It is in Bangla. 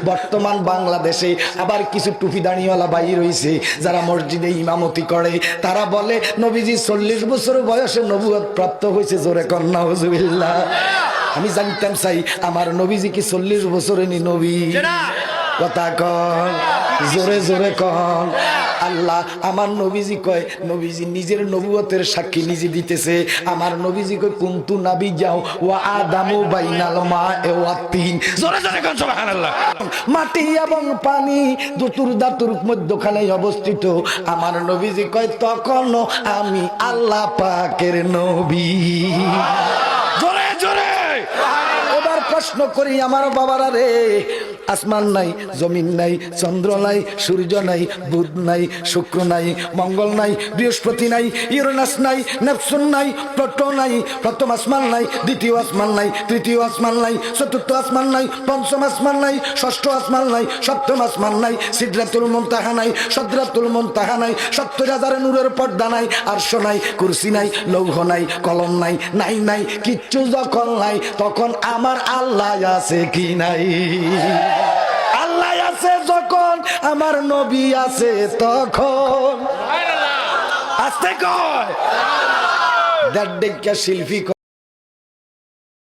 বর্তমান বাংলাদেশে আবার কিছু টুপি দাঁড়িয়েওয়ালা ভাই রয়েছে যারা মসজিদে ইমামতি করে, তারা বলে নবীজি 40 বছর বয়সে নবুয়ত প্রাপ্ত হয়েছে। জোরে কন্যা হুজুবিল্লাহ। আমি জানতাম চাই আমার নবীজি কি 40 বছরেরই নবী? কথা কন, জোরে জোরে কন। আল্লাহ আমার নবীজি কয়, নবীজি নিজের নবুয়তের সাক্ষী নিজে দিতেছে। আমার নবীজি কয় কুনতু নাবি যাও ওয়া আদামু বাইনাল মা'i ওয়া তিন। জোরে জোরে কন সুবহানাল্লাহ। মাটি এবং পানি দুটোর দাতুর মধ্যখানে অবস্থিত। আমার নবীজি কয় তখনও আমি আল্লাহ পাকের নবী। জোরে জোরে এবার প্রশ্ন করি আমার বাবারা রে, আসমান নাই, জমিন নাই, চন্দ্র নাই, সূর্য নাই, বুধ নাই, শুক্র নাই, মঙ্গল নাই, বৃহস্পতি নাই, ইউরেনাস নাই, নেপচুন নাই, প্লুটো নাই, প্রথম আসমান নাই, দ্বিতীয় আসমান নাই, তৃতীয় আসমান নাই, চতুর্থ আসমান নাই, পঞ্চম আসমান নাই, ষষ্ঠ আসমান নাই, সপ্তম আসমান নাই, সিদরাতুল মুনতাহা নাই, সদরাতুল মুনতাহা নাই, 70,000 নূরের পর্দা নাই, আরশ নাই, কুরসি নাই, লৌহ নাই, কলম নাই, নাই নাই কিচ্ছু যখন নাই, তখন আমার আল্লাহ আছে কি নাই? আল্লাহ আছে যখন আমার নবী আছে তখন। আস্তে কয়, দেড় শিল্পী